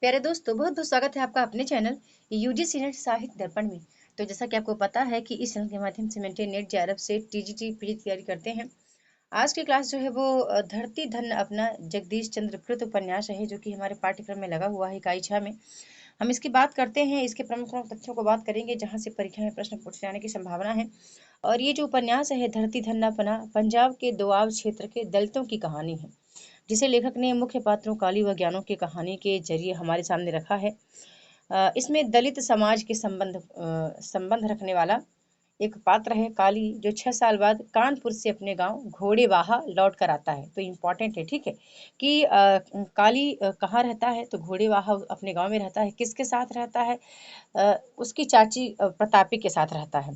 प्यारे दोस्तों, बहुत बहुत स्वागत है आपका अपने चैनल यूजीसी नेट साहित्य दर्पण में। तो जैसा कि आपको पता है कि इस चैनल के माध्यम से मेंटेन नेट जेआरएफ से टीजीटी पीजी की तैयारी करते हैं। आज की क्लास जो है वो धरती धन अपना जगदीश चंद्र कृत उपन्यास है, जो कि हमारे पाठ्यक्रम में लगा हुआ है इकाई 6 में। हम इसकी बात करते हैं, इसके प्रमुख प्रमुख तथ्यों को बात करेंगे जहाँ से परीक्षा में प्रश्न पूछे जाने की संभावना है। और ये जो उपन्यास है धरती धन अपना, पंजाब के दोआब क्षेत्र के दलितों की कहानी है, जिसे लेखक ने मुख्य पात्रों काली व ज्ञानों की कहानी के जरिए हमारे सामने रखा है। इसमें दलित समाज के संबंध रखने वाला एक पात्र है काली, जो 6 साल बाद कानपुर से अपने गांव घोड़ेवाहा लौट कर आता है। तो इम्पोर्टेंट है, ठीक है, कि काली कहाँ रहता है, तो घोड़ेवाहा अपने गांव में रहता है। किसके साथ रहता है? उसकी चाची प्रतापी के साथ रहता है।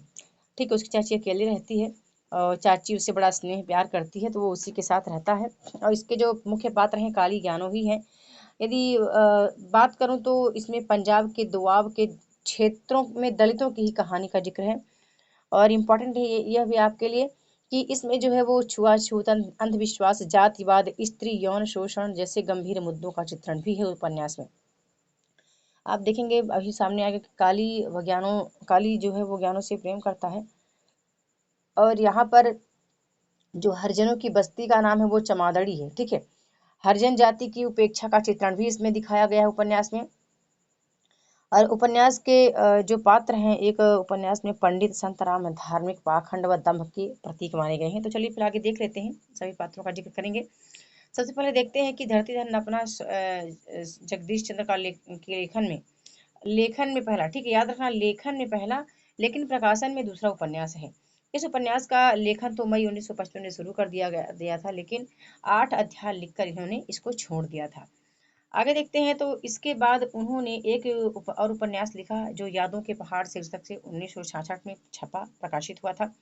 ठीक है, उसकी चाची अकेली रहती है और चाची उससे बड़ा स्नेह प्यार करती है, तो वो उसी के साथ रहता है। और इसके जो मुख्य पात्र हैं काली ज्ञानो ही हैं। यदि बात करूं तो इसमें पंजाब के दोआब के क्षेत्रों में दलितों की ही कहानी का जिक्र है। और इम्पोर्टेंट है यह भी आपके लिए कि इसमें जो है वो छुआछूत, अंधविश्वास, जातिवाद, स्त्री यौन शोषण जैसे गंभीर मुद्दों का चित्रण भी है उपन्यास में। आप देखेंगे अभी सामने आगे कि काली जो है वो ज्ञानों से प्रेम करता है। और यहाँ पर जो हरिजनों की बस्ती का नाम है वो चमादड़ी है, ठीक है। हरिजन जाति की उपेक्षा का चित्रण भी इसमें दिखाया गया है उपन्यास में। और उपन्यास के जो पात्र हैं, एक उपन्यास में पंडित संतराम धार्मिक पाखंड व दंभ के प्रतीक माने गए हैं। तो चलिए फिर आगे देख लेते हैं, सभी पात्रों का जिक्र करेंगे। सबसे पहले देखते हैं कि धरती धन अपना जगदीश चंद्र का के लेखन में पहला, ठीक है, याद रखना, लेखन में पहला लेकिन प्रकाशन में दूसरा उपन्यास है। इस उपन्यास का लेखन तो मई 1955 में शुरू कर दिया था, लेकिन 8 अध्याय लिखकर इन्होंने इसको छोड़ दिया था। आगे देखते हैं तो इसके बाद उन्होंने एक और उपन्यास लिखा, जो यादों के पहाड़ शीर्षक से 1966 में छपा प्रकाशित हुआ था।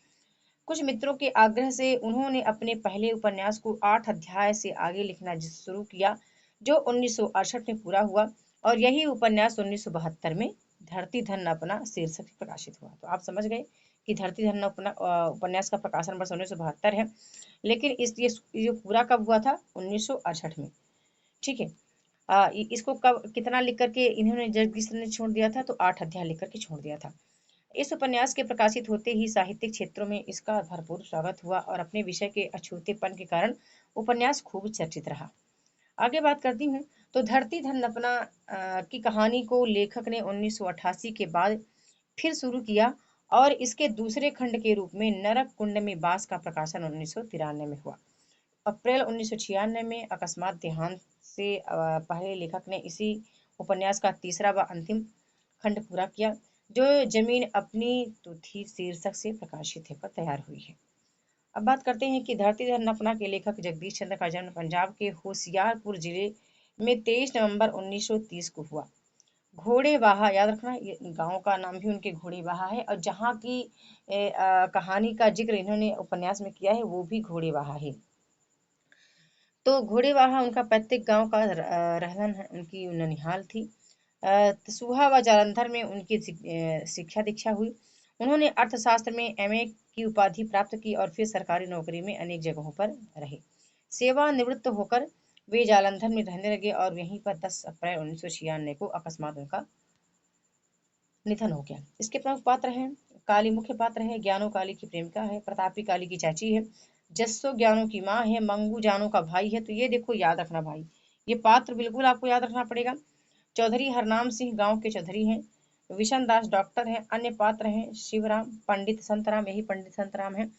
कुछ मित्रों के आग्रह से उन्होंने अपने पहले उपन्यास को 8 अध्याय से आगे लिखना शुरू किया, जो 1968 में पूरा हुआ। और यही उपन्यास 1972 में धरती धन अपना शीर्षक से प्रकाशित हुआ। तो आप समझ गए कि धरती धन अपना उपन्यास का प्रकाशन वर्ष 1972 है, लेकिन ये पूरा कब हुआ था? 1968 में, ठीक है। इसको कब कितना लिख करके इन्होंने जगदीश ने छोड़ दिया था? तो 8 अध्याय लिख करके छोड़ दिया था। इस उपन्यास के प्रकाशित होते ही साहित्यिक क्षेत्रों में इसका भरपूर स्वागत हुआ और अपने विषय के अछूतेपन के कारण उपन्यास खूब चर्चित रहा। आगे बात करती हूँ तो धरती धन अपना की कहानी को लेखक ने 1988 के बाद फिर शुरू किया, और इसके दूसरे खंड के रूप में नरक कुंड में बास का प्रकाशन 1993 में हुआ। अप्रैल 1996 में अकस्मात देहांत से पहले लेखक ने इसी उपन्यास का तीसरा व अंतिम खंड पूरा किया, जो जमीन अपनी तो थी शीर्षक से प्रकाशित होकर तैयार हुई है। अब बात करते हैं कि धरती धर नपना के लेखक जगदीश चंद्र का जन्म पंजाब के होशियारपुर जिले में 23 नवंबर 1930 को हुआ। घोड़ेवाहा, याद रखना, ये गांव का नाम भी उनके घोड़ेवाहा है, और जहाँ की कहानी का जिक्र इन्होंने उपन्यास में किया है वो भी घोड़ेवाहा है। तो घोड़ेवाहा उनका पैतृक गांव का रहलन है, उनकी ननिहाल थी। तसुहा व जालंधर में उनकी शिक्षा दीक्षा हुई। उन्होंने अर्थशास्त्र में एमए की उपाधि प्राप्त की और फिर सरकारी नौकरी में अनेक जगहों पर रहे। सेवानिवृत्त होकर वे जालंधर में रहने लगे और यहीं पर 10 अप्रैल 1996 को अकस्मात उनका निधन हो गया। इसके प्रमुख पात्र हैं काली, मुख्य पात्र है, ज्ञानो काली की प्रेमिका है, प्रतापी काली की चाची है, जस्सो ज्ञानो की माँ है, मंगू जानो का भाई है। तो ये देखो, याद रखना भाई, ये पात्र बिल्कुल आपको याद रखना पड़ेगा। चौधरी हरनाम सिंह गांव के चौधरी हैं। विशन दास डॉक्टर हैं। अन्य पात्र हैं शिवराम, पंडित संतराम, यही पंडित संतराम है,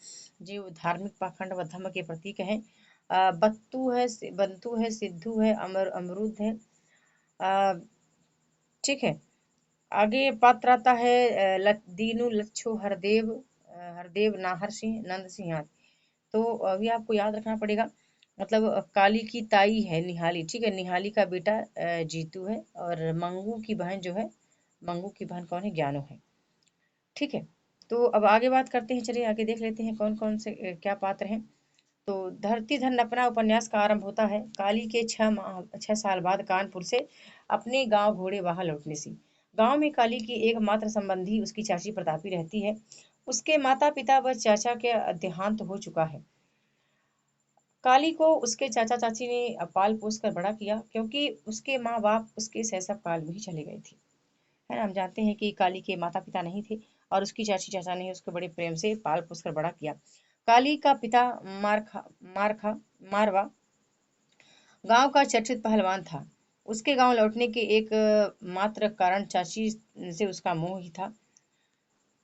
जो धार्मिक पाखंड व धर्म के प्रतीक हैं। बंतु है, सिद्धू है, अमरुद है। ठीक है, आगे पात्र आता है दीनू, लच्छो, हरदेव, नाहर सिंह, नंद सिंह आदि। तो अभी आपको याद रखना पड़ेगा, मतलब काली की ताई है निहाली, ठीक है, निहाली का बेटा जीतू है, और मंगू की बहन जो है, मंगू की बहन कौन है? ज्ञानो है, ठीक है। तो अब आगे बात करते हैं, चलिए आगे देख लेते हैं कौन कौन से क्या पात्र हैं। तो धरती धन अपना उपन्यास का आरंभ होता है काली के 6 साल बाद कानपुर से अपने गांव घोड़ेवाहा लौटने से। गांव में काली की एकमात्र संबंधी उसकी चाची प्रतापी रहती है। उसके माता पिता व चाचा के देहांत हो चुका है। काली को उसके चाचा चाची ने पाल पोस कर बड़ा किया, क्योंकि उसके माँ बाप उसके शैशव काल में ही चले गए थे। है ना, हम जानते हैं कि काली के माता पिता नहीं थे और उसकी चाची चाचा ने उसको बड़े प्रेम से पाल पोस कर बड़ा किया। काली का पिता मारखा मारखा मारवा गांव का चर्चित पहलवान था। उसके गांव लौटने के एक मात्र कारण चाची से उसका मोह ही था।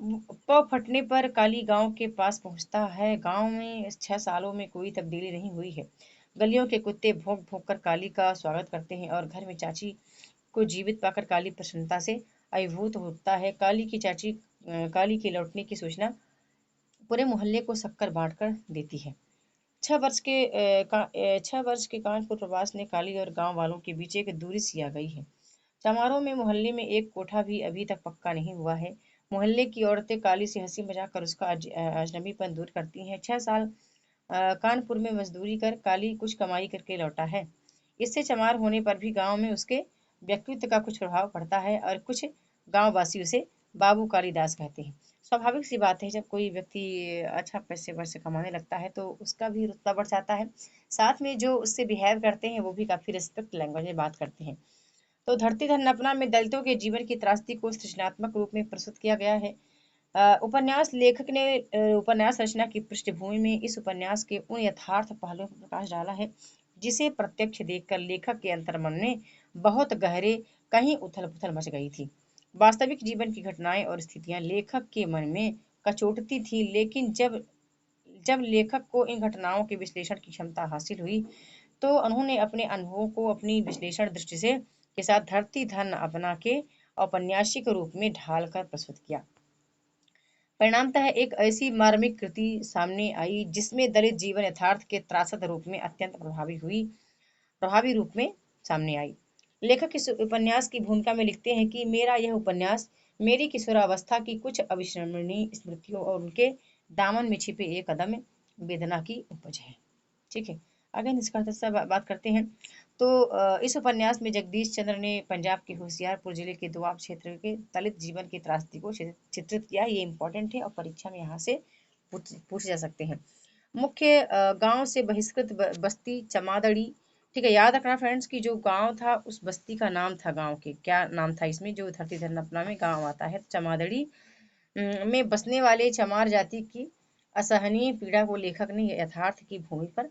पौ फटने पर काली गांव के पास पहुंचता है। गांव में 6 सालों में कोई तब्दीली नहीं हुई है। गलियों के कुत्ते भौंक भौंक कर काली का स्वागत करते हैं और घर में चाची को जीवित पाकर काली प्रसन्नता से अभिभूत होता है। काली के लौटने की सूचना पूरे मोहल्ले को शक्कर बांटकर देती है। 6 वर्ष के कानपुर प्रवास ने काली और गांव वालों के बीच एक दूरी सी आ गई है। समारोह में मोहल्ले में एक कोठा भी अभी तक पक्का नहीं हुआ है। मोहल्ले की औरतें काली से हंसी मजाक कर उसका अजनबीपन दूर करती हैं। 6 साल कानपुर में मजदूरी कर काली कुछ कमाई करके लौटा है। इससे चमार होने पर भी गांव में उसके व्यक्तित्व का कुछ प्रभाव पड़ता है और कुछ गांव वासी उसे बाबू कालिदास कहते हैं। स्वाभाविक सी बात है, जब कोई व्यक्ति अच्छा पैसे वैसे कमाने लगता है तो उसका भी रुतबा बढ़ जाता है। साथ में जो उससे बिहेव करते हैं वो भी काफी रिस्पेक्ट लैंग्वेज में बात करते हैं। तो धरती धन अपना में दलितों के जीवन की त्रासदी को सृजनात्मक रूप में प्रस्तुत किया गया है। उपन्यास लेखक ने उपन्यास रचना की पृष्ठभूमि में इस उपन्यास के उन यथार्थ पहलुओं पर प्रकाश डाला है जिसे प्रत्यक्ष देखकर लेखक के अंतर्मन में बहुत गहरे कहीं उथल पुथल मच गई थी। वास्तविक जीवन की घटनाएं और स्थितियां लेखक के मन में कचोटती थी, लेकिन जब जब लेखक को इन घटनाओं के विश्लेषण की क्षमता हासिल हुई तो उन्होंने अपने अनुभवों को अपनी विश्लेषण दृष्टि से के साथ धरती धन अपना के औपन्यासिक रूप में ढालकर प्रस्तुत किया। परिणामतः एक ऐसी मार्मिक कृति सामने आई जिसमें दलित जीवन यथार्थ के त्रासद रूप में अत्यंत प्रभावी रूप में सामने आई। लेखक इस उपन्यास की भूमिका में लिखते हैं कि मेरा यह उपन्यास मेरी किशोरावस्था की कुछ अविस्मरणीय स्मृतियों और उनके दामन में छिपे एक अदम्य वेदना की उपज है। ठीक है, आगे निष्कर्ष से बात करते हैं। तो इस उपन्यास में जगदीश चंद्र ने पंजाब के होशियारपुर जिले के दोआब क्षेत्र के दलित जीवन की त्रासदी को चित्रित किया। ये इंपॉर्टेंट है और परीक्षा में यहाँ से पूछे जा सकते हैं। मुख्य गांव से बहिष्कृत बस्ती चमादड़ी। ठीक है, याद रखना फ्रेंड्स कि जो गांव था उस बस्ती का नाम था, गांव के क्या नाम था इसमें, जो धरती धरनपला में गांव आता है चमादड़ी में बसने वाले चमार जाति की असहनीय पीड़ा को लेखक ने यथार्थ की भूमि पर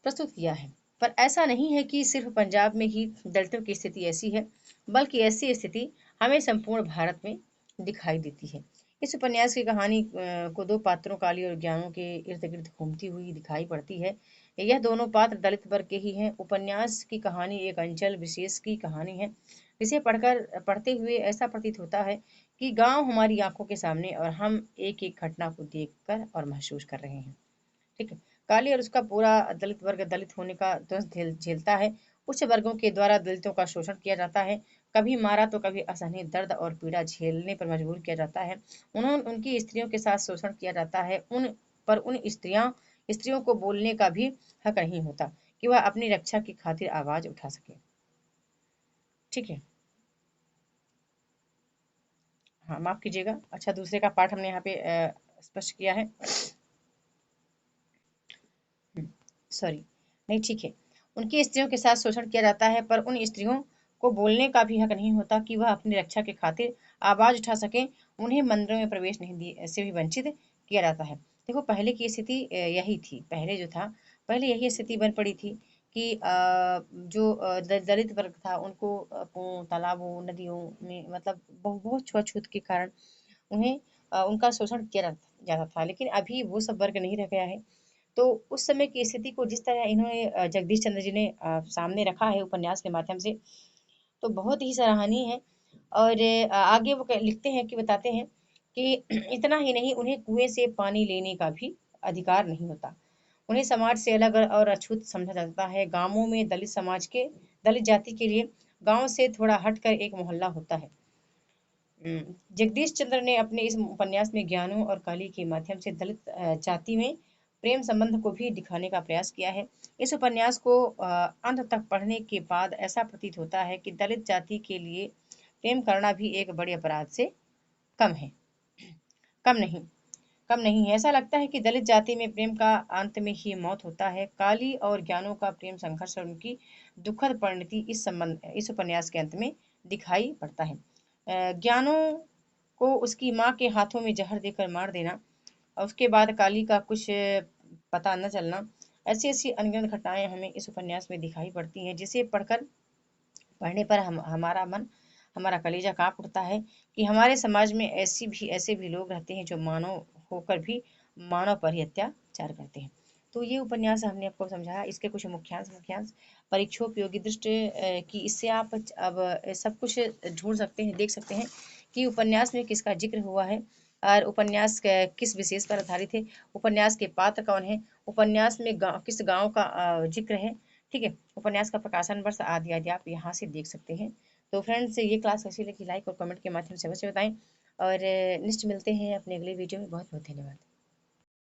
प्रस्तुत किया है। पर ऐसा नहीं है कि सिर्फ पंजाब में ही दलितों की स्थिति ऐसी है, बल्कि ऐसी स्थिति हमें संपूर्ण भारत में दिखाई देती है। इस उपन्यास की कहानी को दो पात्रों काली और ज्ञानों के इर्द गिर्द घूमती हुई दिखाई पड़ती है। यह दोनों पात्र दलित वर्ग के ही हैं। उपन्यास की कहानी एक अंचल विशेष की कहानी है जिसे पढ़ते हुए ऐसा प्रतीत होता है कि गांव हमारी आंखों के सामने और हम एक एक घटना को देखकर और महसूस कर रहे हैं। ठीक है, काली और उसका पूरा दलित वर्ग दलित होने का दंश झेलता है। उच्च वर्गों के द्वारा दलितों का शोषण किया जाता है, कभी मारा तो कभी असहनीय दर्द और पीड़ा झेलने पर मजबूर किया जाता है। उनकी स्त्रियों के साथ शोषण किया जाता है। उन स्त्रियों को बोलने का भी हक नहीं होता कि वह अपनी रक्षा की खातिर आवाज उठा सके। ठीक है, हाँ माफ कीजिएगा। अच्छा, दूसरे का पाठ हमने यहाँ पे स्पष्ट किया है। सॉरी, नहीं ठीक है। उनकी स्त्रियों के साथ शोषण किया जाता है, पर उन स्त्रियों को बोलने का भी हक नहीं होता कि वह अपनी रक्षा की खातिर आवाज उठा सकें। उन्हें मंदिरों में प्रवेश नहीं दिए से भी वंचित किया जाता है। देखो, पहले की स्थिति यही थी। पहले जो था, पहले यही स्थिति बन पड़ी थी कि जो दलित वर्ग था उनको तालाबों नदियों में मतलब बहुत छुआछूत के कारण उन्हें उनका शोषण किया जाता था। लेकिन अभी वो सब वर्ग नहीं रह गया है। तो उस समय की स्थिति को जिस तरह इन्होंने जगदीश चंद्र जी ने सामने रखा है उपन्यास के माध्यम से, तो बहुत ही सराहनीय है। और आगे वो लिखते हैं कि बताते हैं कि इतना ही नहीं, उन्हें कुएं से पानी लेने का भी अधिकार नहीं होता। उन्हें समाज से अलग और अछूत समझा जाता है। गांवों में दलित जाति के लिए गांव से थोड़ा हटकर एक मोहल्ला होता है। जगदीश चंद्र ने अपने इस उपन्यास में ज्ञानों और काली के माध्यम से दलित जाति में प्रेम संबंध को भी दिखाने का प्रयास किया है। इस उपन्यास को अंत तक पढ़ने के बाद ऐसा प्रतीत होता है कि दलित जाति के लिए प्रेम करना भी एक बड़े अपराध से कम है, कम नहीं। कम नहीं है। ऐसा लगता है कि दलित जाति में प्रेम का अंत में ही मौत होता है। काली और ज्ञानों का प्रेम संघर्ष और उनकी दुखद परिणति इस उपन्यास के अंत में दिखाई पड़ता है। ज्ञानों को उसकी माँ के हाथों में जहर देकर मार देना और उसके बाद काली का कुछ पता न चलना, ऐसी ऐसी अनगिनत घटनाएं हमें इस उपन्यास में दिखाई पड़ती हैं, जिसे पढ़ने पर हमारा मन, हमारा कलेजा कांप उठता है कि हमारे समाज में ऐसे भी लोग रहते हैं जो मानव होकर भी मानव पर ही अत्याचार करते हैं। तो ये उपन्यास हमने आपको समझाया, इसके कुछ मुख्यांश परीक्षोपयोगी दृष्टि कि इससे आप अब सब कुछ ढूंढ सकते हैं, देख सकते हैं कि उपन्यास में किसका जिक्र हुआ है और उपन्यास किस विशेष पर आधारित है, उपन्यास के पात्र कौन है, उपन्यास में किस गांव का जिक्र है। ठीक है, उपन्यास का प्रकाशन वर्ष आदि आदि आप यहाँ से देख सकते हैं। तो फ्रेंड्स, ये क्लास कैसी लगी लाइक और कमेंट के माध्यम से अवश्य बताएं और नेक्स्ट मिलते हैं अपने अगले वीडियो में। बहुत बहुत धन्यवाद।